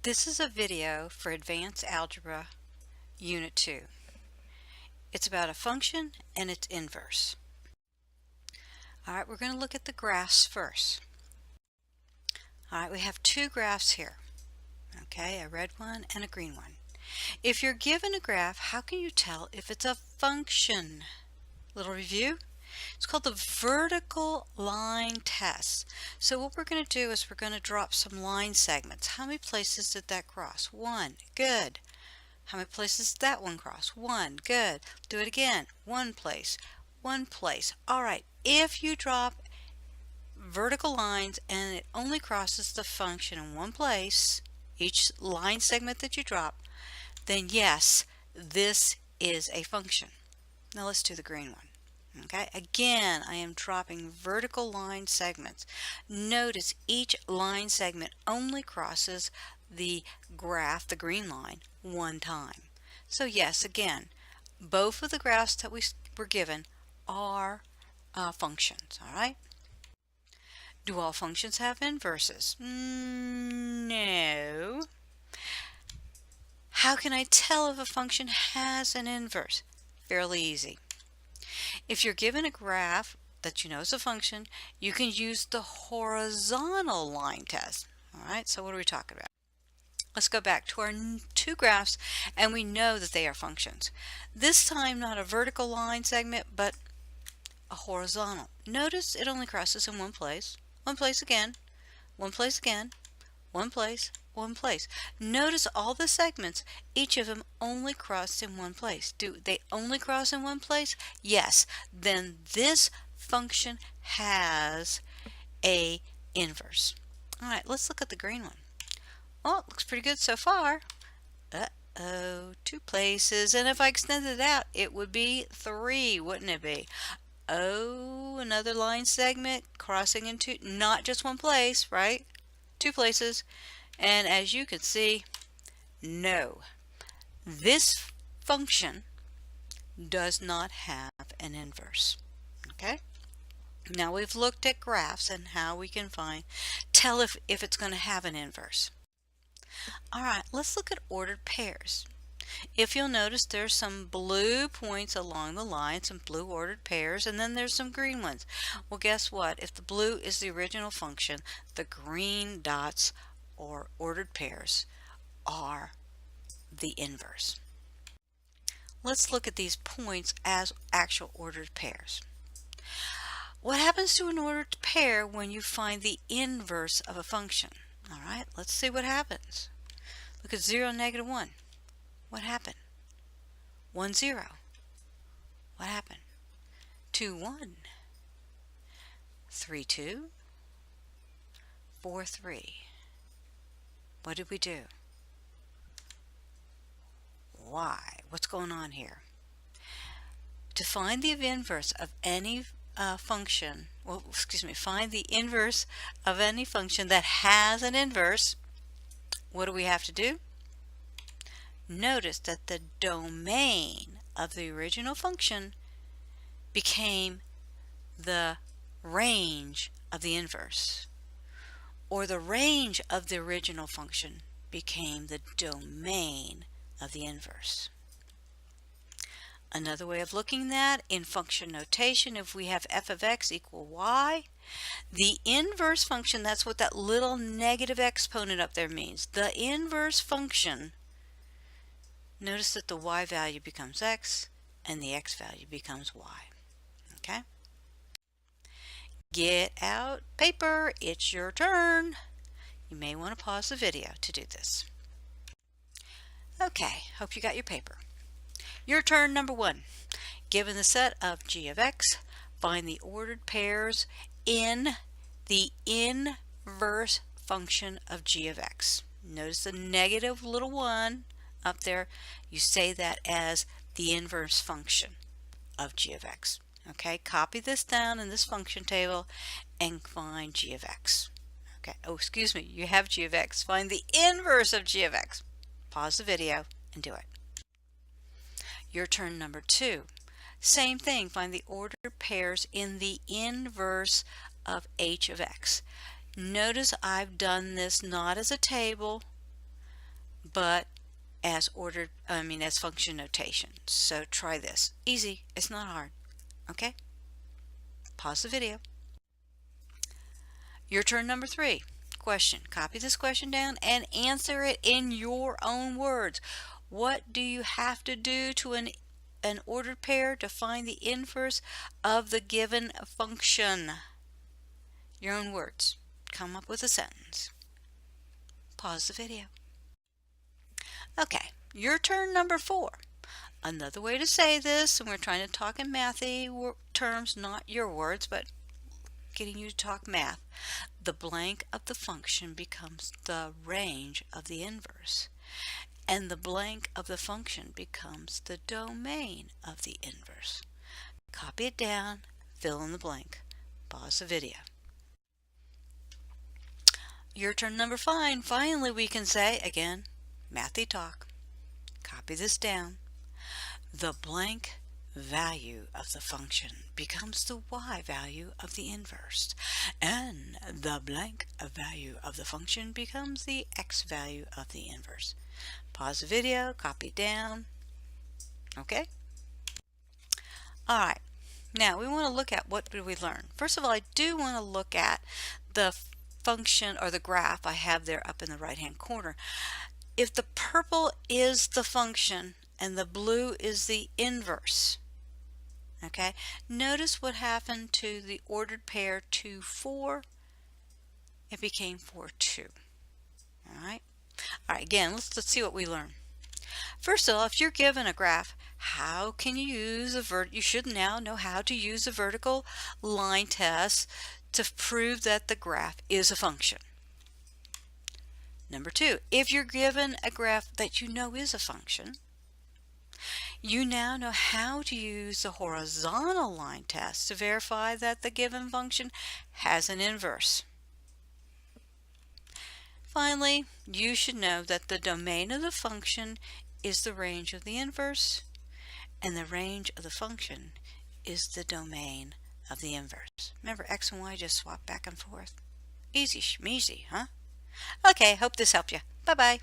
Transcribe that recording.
This is a video for Advanced Algebra Unit 2. It's about a function and its inverse. Alright, we're going to look at the graphs first. Alright, we have two graphs here. Okay, a red one and a green one. If you're given a graph, how can you tell if it's a function? Little review. It's called the vertical line test. So what we're going to do is we're going to drop some line segments. How many places did that cross? One. Good. How many places did that one cross? One. Good. Do it again. One place. One place. All right. If you drop vertical lines and it only crosses the function in one place, each line segment that you drop, then yes, this is a function. Now let's do the green one. Okay, again, I am dropping vertical line segments. Notice each line segment only crosses the graph, the green line, one time. So yes, again, both of the graphs that we were given are functions, all right? Do all functions have inverses? No. How can I tell if a function has an inverse? Fairly easy. If you're given a graph that you know is a function, you can use the horizontal line test. All right, so what are we talking about? Let's go back to our two graphs, and we know that they are functions. This time not a vertical line segment, but a horizontal. Notice it only crosses in one place again, one place again, one place, one place. Notice all the segments, each of them only crossed in one place. Do they only cross in one place? Yes. Then this function has a inverse. All right, let's look at the green one. Oh, it looks pretty good so far. Uh-oh, two places. And if I extended it out, it would be three, wouldn't it be? Oh, another line segment crossing into not just one place, right? Two places. And as you can see, no, this function does not have an inverse. Okay? Now we've looked at graphs and how we can tell if it's going to have an inverse. All right, let's look at ordered pairs. If you'll notice, there's some blue points along the line, some blue ordered pairs, and then there's some green ones. Well, guess what? If the blue is the original function, the green dots or ordered pairs are the inverse. Let's look at these points as actual ordered pairs. What happens to an ordered pair when you find the inverse of a function? All right, let's see what happens. Look at 0, -1. What happened? 1, 0. What happened? 2, 1. 3, 2. 4, 3. What did we do? Why? What's going on here? To find the inverse of any function, find the inverse of any function that has an inverse, what do we have to do? Notice that the domain of the original function became the range of the inverse, or the range of the original function became the domain of the inverse. Another way of looking at that, in function notation, if we have f of x equal y, the inverse function, that's what that little negative exponent up there means. The inverse function, notice that the y value becomes x and the x value becomes y. Okay? Get out paper. It's your turn. You may want to pause the video to do this. Okay, hope you got your paper. Your turn, number 1. Given the set of g of x, find the ordered pairs in the inverse function of g of x. Notice the negative little 1 up there. You say that as the inverse function of g of x. Okay, copy this down in this function table and find g of x. Okay, oh, excuse me, you have g of x. Find the inverse of g of x. Pause the video and do it. Your turn, number 2. Same thing, find the ordered pairs in the inverse of h of x. Notice I've done this not as a table, but as function notation. So try this. Easy. It's not hard. Okay? Pause the video. Your turn number 3. Question. Copy this question down and answer it in your own words. What do you have to do to an ordered pair to find the inverse of the given function? Your own words. Come up with a sentence. Pause the video. Okay, your turn number 4. Another way to say this, and we're trying to talk in mathy terms, not your words, but getting you to talk math. The blank of the function becomes the range of the inverse, and the blank of the function becomes the domain of the inverse. Copy it down, fill in the blank. Pause the video. Your turn number 5. Finally, we can say, again, mathy talk. Copy this down. The blank value of the function becomes the y value of the inverse, and the blank value of the function becomes the x value of the inverse. Pause the video, copy it down. Okay? Alright, now we want to look at what did we learn. First of all, I do want to look at the function or the graph I have there up in the right hand corner. If the purple is the function and the blue is the inverse, okay, notice what happened to the ordered pair 2, 4. It became 4, 2. Alright, again, let's see what we learn. First of all, if you're given a graph, how can you use you should now know how to use a vertical line test to prove that the graph is a function. Number 2, if you're given a graph that you know is a function, you now know how to use the horizontal line test to verify that the given function has an inverse. Finally, you should know that the domain of the function is the range of the inverse, and the range of the function is the domain of the inverse. Remember, x and y just swap back and forth. Easy schmeezy, huh? Okay, hope this helped you. Bye-bye.